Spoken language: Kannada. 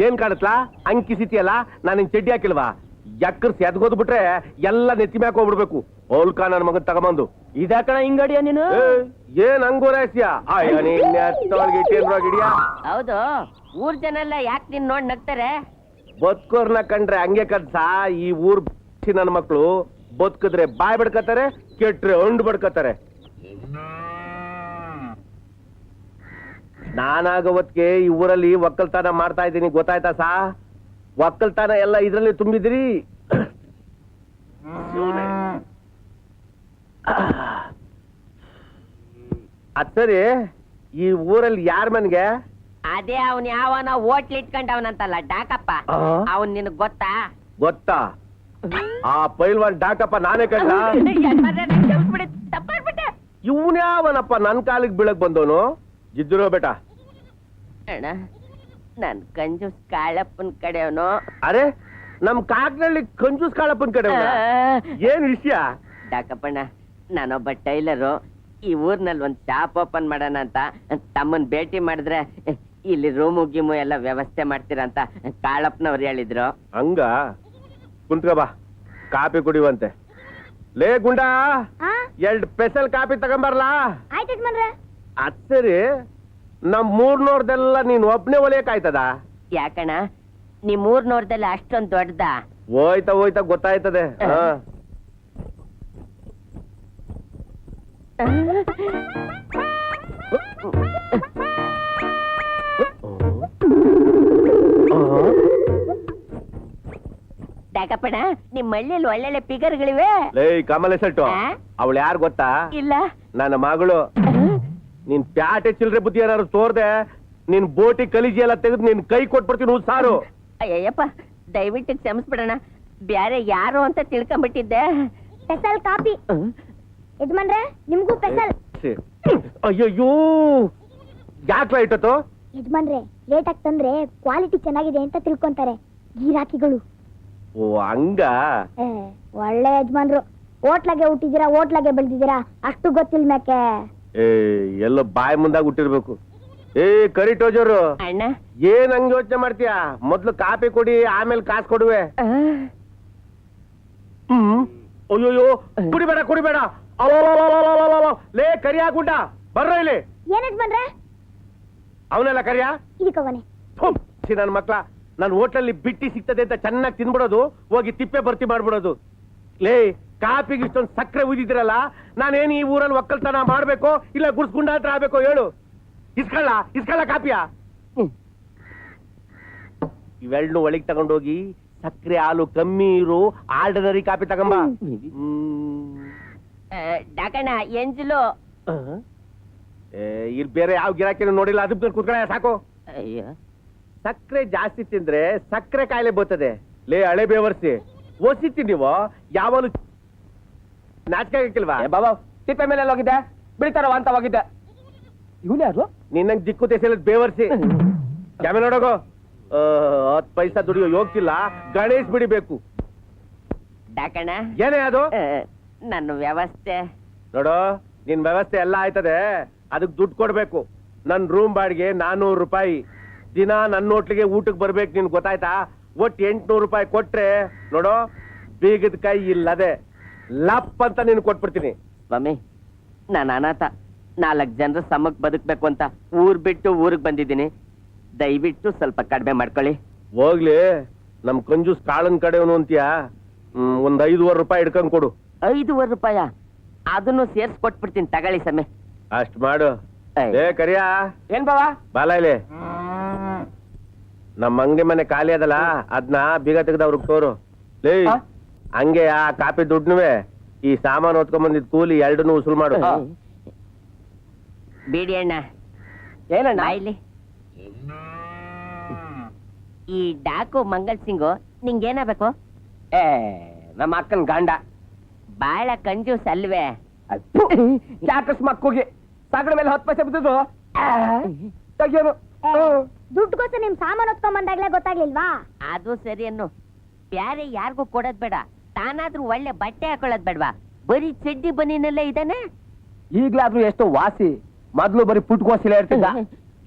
ಏನ್ ಕಾಣತ್ಲಾ ಅಂಕಿಸಿತಿಯಲ್ಲ ನಾನು ಚಡ್ಡಿ ಹಾಕಿಲ್ವಾ ಎಕ್ಕರ್ಸಿ ಎದ್ಗೋದ್ ಬಿಟ್ರೆ ಎಲ್ಲ ನೆತ್ತಿ ಮ್ಯಾಕ್ ಹೋಗ್ಬಿಡ್ಬೇಕು ಹೋಲ್ಕಾ ನನ್ ಮಗನ್ ತಗೊಂಬಂದು ಇದಕ್ಕಣ ಹಿಂಗಡಿಯ ನೀನು ಏನ್ ಹಂಗೋರಾಸ್ಯ ಗಿಡಿಯಾ ಹೌದು ಊರ್ ಜನ ಎಲ್ಲ ಯಾಕೆ ನಿನ್ ನೋಡ್ ನಗ್ತಾರೆ ಬದುಕೋರ್ನ ಕಂಡ್ರೆ ಹಂಗೆ ಕದ್ಸ ಈ ಊರ್ ನನ್ ಮಕ್ಳು ಬದುಕಿದ್ರೆ ಬಾಯ್ ಬಡ್ಕತಾರೆ ಕೆಟ್ರೆ ಹಂಡು ಬಡ್ಕತಾರೆ ನಾನಾಗವತ್ಗೆ ಈ ಊರಲ್ಲಿ ಒಕ್ಕಲ್ತನ ಮಾಡ್ತಾ ಇದ್ದೀನಿ ಗೊತ್ತಾಯ್ತಾ ಸಾ ಒಕ್ಕಲ್ತನ ಎಲ್ಲ ಇದ್ರಲ್ಲಿ ತುಂಬಿದ್ರಿ ಅದ್ ಸರಿ ಈ ಊರಲ್ಲಿ ಯಾರ ಮನ್ಗೆ ಅದೇ ಅವನ್ ಯಾವನ ಹೋಟ್ಲ್ ಇಟ್ಕೊಂಡವನಂತಲ್ಲ ಡಾಕಪ್ಪ ಅವನ್ ನಿನಗ್ ಗೊತ್ತಾ ಗೊತ್ತಾ ಆ ಪೈಲ್ವಾನ್ ಡಾಕಪ್ಪ ನಾನೇ ಕಂಡ ಇವನ್ಯಾವನಪ್ಪ ನನ್ ಕಾಲಿಗೆ ಬೀಳಕ್ ಬಂದವನು ಜಿದ್ದಿರೋ ಬೇಟ ಅಣ್ಣ ನನ್ ಕಂಜೂಸ್ ಕಾಳಪ್ಪನ್ ಕಡೆಯವನು ಅರೆ ನಮ್ ಕಾಕ್ನಲ್ಲಿ ಕಂಜೂಸ್ ಕಾಳಪ್ಪನ್ ಕಡೆ ಏನ್ ವಿಷಯ ಡಾಕಪ್ಪಣ್ಣ ನಾನೊಬ್ಬ ಟೈಲರು ಈ ಊರ್ನಲ್ಲಿ ಒಂದ್ ಶಾಪ್ ಓಪನ್ ಮಾಡೋಣ ಅಂತ ತಮ್ಮನ್ ಭೇಟಿ ಮಾಡಿದ್ರೆ ಇಲ್ಲಿ ರೂಮು ಗಿಮು ಎಲ್ಲ ವ್ಯವಸ್ಥೆ ಮಾಡ್ತೀರಂತ ಕಾಳಪ್ಪನವ್ರು ಹೇಳಿದ್ರು ಹಂಗ ಕುಂತ್ಕ ಬಾ ಕಾಪಿ ಕುಡಿಯುವಂತೆ ಲೇ ಗುಂಡ ಎರಡ್ ಸ್ಪೆಷಲ್ ಕಾಪಿ ತಗೊಂಬರ್ಲಾ ಅದ್ ಸರಿ ನಮ್ ಮೂರ್ನೋರ್ದೆಲ್ಲ ನೀನ್ ಒಬ್ನೇ ಒಲೆಯಕ್ಕಾಯ್ತದ ಯಾಕಣ್ಣ ನಿಮ್ ಊರ್ನೋರ್ದೆಲ್ಲ ಅಷ್ಟೊಂದ್ ದೊಡ್ಡದ ಹೋಯ್ತಾ ಹೋಯ್ತಾ ಗೊತ್ತಾಯ್ತದೆ ಡಾಕಪ್ಪಣ್ಣ ನಿಮ್ ಹಳ್ಳಿಯಲ್ಲಿ ಒಳ್ಳೊಳ್ಳೆ ಫಿಗರ್ಗಳಿವೆ ಲೇ ಕಮಲ ಸೆಟ್ಟು ಅವಳು ಯಾರು ಗೊತ್ತಾ ಇಲ್ಲ ನನ್ನ ಮಗಳು ನೀನ್ ಪ್ಯಾಟೆ ಚಿಲ್ರೆ ಬುದ್ಧಿ ಏನಾದ್ರು ತೋರ್ದೆ ನೀನ್ ಬೋಟಿ ಕಲಿಜಿ ಎಲ್ಲ ತೆಗೆದು ನಿನ್ ಕೈ ಕೊಟ್ಬಿಡ್ತೀನಿ ಸಾರು ಅಯ್ಯಪ್ಪ ದಯವಿಟ್ಟು ಕ್ಷಮಿಸ್ಬಿಡೋಣ ಬ್ಯಾರೆ ಯಾರು ಅಂತ ತಿಳ್ಕೊಂಡ್ಬಿಟ್ಟಿದ್ದೆ ಸ್ಪೆಷಲ್ ಕಾಪಿ ಯಜಮಾನ್ರೆ ನಿಮ್ಗೂ ಸ್ಪೆಷಲ್ ಅಯ್ಯಯ್ಯೋ ಯಾಕೆ ಇಟ್ಟತ್ತು ಯಜಮಾನ್ರೆ ಲೇಟ್ ಆಗಿ ತಂದ್ರೆ ಕ್ವಾಲಿಟಿ ಚೆನ್ನಾಗಿದೆ ಅಂತ ತಿಳ್ಕೊಂತಾರೆ ಗಿರಾಕಿಗಳು ಓ ಹಂಗ ಒಳ್ಳೆ ಯಜಮಾನ್ರು ಹೋಟ್ಲಾಗೆ ಹುಟ್ಟಿದ್ದೀರಾ ಹೋಟ್ಲಾಗೆ ಬೆಳೆದಿದ್ದೀರಾ ಅಷ್ಟು ಗೊತ್ತಿಲ್ಲ ಮ್ಯಾಕೆ ಏ ಎಲ್ಲೋ ಬಾಯಿ ಮುಂದಾಗ ಹುಟ್ಟಿರ್ಬೇಕು ಏ ಕರಿಟೋಜರು ಅಣ್ಣ ಏನ್ ಹಂಗ ಯೋಚನೆ ಮಾಡ್ತೀಯಾ ಮೊದ್ಲು ಕಾಪಿ ಕೊಡಿ ಆಮೇಲೆ ಕಾಸು ಕೊಡುವೆ ಅಯ್ಯೋಯ್ಯೋ ಕುಡಿಬೇಡ ಕುಡಿಬೇಡ ಲೇ ಕರಿಯಾ ಗುಡ್ಡ ಬರ್ರ ಇಲ್ಲಿ ಏನ್ ಯಜಮಾನ್ರೆ ಅವನೆಲ್ಲ ಕರಿಯಾ ಇದಕ್ಕವನೆ ನನ್ ಮಕ್ಳ ನನ್ ಹೋಟ್ಲಲ್ಲಿ ಬಿಟ್ಟಿ ಸಿಗ್ತದೆ ಅಂತ ಚೆನ್ನಾಗಿ ತಿನ್ಬಿಡೋದು ಹೋಗಿ ತಿಪ್ಪೆ ಭರ್ತಿ ಮಾಡ್ಬಿಡೋದು ಲೇ ಕಾಪಿಗೆ ಇಷ್ಟೊಂದು ಸಕ್ಕರೆ ಉದಿದ್ರಲ್ಲ ನಾನೇನು ಈ ಊರಲ್ಲಿ ಒಕ್ಕಲ್ತನ ಮಾಡ್ಬೇಕು ಇಲ್ಲ ಗುಡ್ಸ್ಗುಂಡ ಹತ್ರ ಆಗ್ಬೇಕು ಹೇಳು ಇಸ್ಕಳ್ಳ ಕಾಪಿಯ ಇವೆರಡನ್ನು ಒಳಗೆ ತಗೊಂಡೋಗಿ ಸಕ್ಕರೆ ಹಾಲು ಕಮ್ಮಿ ಇರು ಆರ್ಡಿನರಿ ಕಾಪಿ ತಗೊಂಬ ಡಾಕಣ್ಣ ಎಂಜಲು ಇಲ್ಲಿ ಬೇರೆ ಯಾವ ಗಿರಾಕಿನ ನೋಡಿಲ್ಲ ಅದಕ್ಕೆ ಕೂತ್ಕೊಳ್ಳ ಸಾಕು ಅಯ್ಯ ಸಕ್ಕರೆ ಜಾಸ್ತಿ ತಿಂದ್ರೆ ಸಕ್ಕರೆ ಕಾಯಿಲೆ ಬರ್ತದೆ ಲೇ ಹಳೆ ಬೇವರ್ಸಿ ಓಸಿತಿ ನೀವು ಯಾವಾಗಲೂ ನಾಚಿಕೆ ಹಾಕಿಲ್ವಾ ಬಾಬಾ ತಿಪ್ಪೆ ಮೇಲೆ ಹೋಗಿದ್ದೆ ಬಿಡ್ತಾರವ ಅಂತ ಹೋಗಿದ್ದೆ ಇವನು ಯಾರು ನಿನ್ನಂಗ್ ದಿಕ್ಕು ದೇಶ ಬೇವರ್ಸಿ ಕ್ಯಾಮೆ ನೋಡೋಗೋ 10 ಪೈಸಾ ದುಡಿಯೋ ಯೋಗ್ತಿಲ್ಲ ಗಣೇಶ್ ಬಿಡಿಬೇಕು ಡಾಕಣ್ಣ ಏನೇ ಅದು ನನ್ನ ವ್ಯವಸ್ಥೆ ನೋಡೋ ನಿನ್ ವ್ಯವಸ್ಥೆ ಎಲ್ಲ ಆಯ್ತದೆ ಅದಕ್ ದುಡ್ಡು ಕೊಡ್ಬೇಕು ನನ್ ರೂಮ್ ಬಾಡಿಗೆ 400 ರೂಪಾಯಿ ದಿನ ನನ್ನ ಹೋಟ್ಲಿಗೆ ಊಟಕ್ಕೆ ಬರ್ಬೇಕು ನಿನ್ ಗೊತ್ತಾಯ್ತಾ ಒಟ್ಟು 800 ರೂಪಾಯಿ ಕೊಟ್ರೆ ನೋಡೋ ಬೀಗದ ಕೈ ಇಲ್ಲದೆ ಲಪ್ ಅಂತ ನೀನು ಕೊಟ್ಬಿಡ್ತೀನಿ ಸ್ವಾಮಿ ನಾನು ಅನಾಥ 4 ಜನರ ಸಮಕ್ ಬದುಕ್ಬೇಕು ಅಂತ ಊರ್ ಬಿಟ್ಟು ಊರಿಗೆ ಬಂದಿದ್ದೀನಿ ದಯವಿಟ್ಟು ಸ್ವಲ್ಪ ಕಡಿಮೆ ಮಾಡ್ಕೊಳ್ಳಿ ಹೋಗ್ಲಿ ನಮ್ ಕಂಜೂಸ್ ಕಾಳನ್ ಕಡೆವನು ಅಂತೀಯ ಒಂದ್ 500 ರೂಪಾಯಿ ಇಡ್ಕೊಂಡ್ ಕೊಡು 500 ರೂಪಾಯ ಅದನ್ನು ಸೇರ್ಸ್ಕೊಟ್ಬಿಡ್ತೀನಿ ತಗೊಳ್ಳಿ ಸಮಯ ಅಷ್ಟ್ ಮಾಡು ಏ ಕರಿಯಾ ಏನ್ ಬಾವಾ ಬಾಲ ಇಲ್ಲಿ ನಮ್ಮ ಅಂಗಡಿ ಮನೆ ಖಾಲಿ ಅದಲ್ಲ ಅದ್ನ ಬೀಗ ತೆಗ್ದವ್ರಿಗೆ ತೋರು ಲೇ ಹಂಗೆ ಆ ಕಾಪಿ ದುಡ್ನುವೆ ಈ ಸಾಮಾನು ಹೊತ್ಕೊಂಡ್ ಬಂದಿದ್ ಕೂಲಿ ಎರಡನ್ನೂ ಉಸುಲ್ ಮಾಡು ಬೀಡಿ ಅಣ್ಣ ಏನಣ್ಣ ಇಲ್ಲಿ ಈ ಡಾಕು ಮಂಗಲ್ ಸಿಂಗು ನಿಂಗೇನಾಗಬೇಕು ಏ ನಮ್ಮ ಅಕ್ಕನ್ ಗಂಡ ಬಾಳ ಕಂಜೂಸ್ ಅಲ್ವೇ ಚಾಕಸ್ ಮಕ್ಕಳಿಗೆ ಸಾಗರ ಮೇಲೆ 10 ಪೈಸೆ ಬಿದ್ದು ತೆಗಿಯೋದು ದುಡ್ಡುಗೋಸ್ಕರ ನಿಮ್ ಸಾಮಾನು ಹೊತ್ಕೊಂಡ್ ಬಂದಾಗ್ಲೇ ಗೊತ್ತಾಗ್ಲಿಲ್ವಾ ಅದು ಸರಿ ಅನ್ನು ಬ್ಯಾರೆ ಯಾರಿಗೂ ಕೊಡೋದ್ ಬೇಡ ತಾನಾದ್ರೂ ಒಳ್ಳೆ ಬಟ್ಟೆ ಹಾಕೊಳ್ಳೋದ್ ಬೇಡವಾ ಬರೀ ಚಡ್ಡಿ ಬನ್ನಿನಲ್ಲೇ ಇದಾನೆ ಈಗ್ಲಾದ್ರೂ ಎಷ್ಟು ವಾಸಿ ಮೊದ್ಲು ಬರೀ ಪುಟ್ಕೋಸಿಲೆ ಇರ್ತಿದ್ದ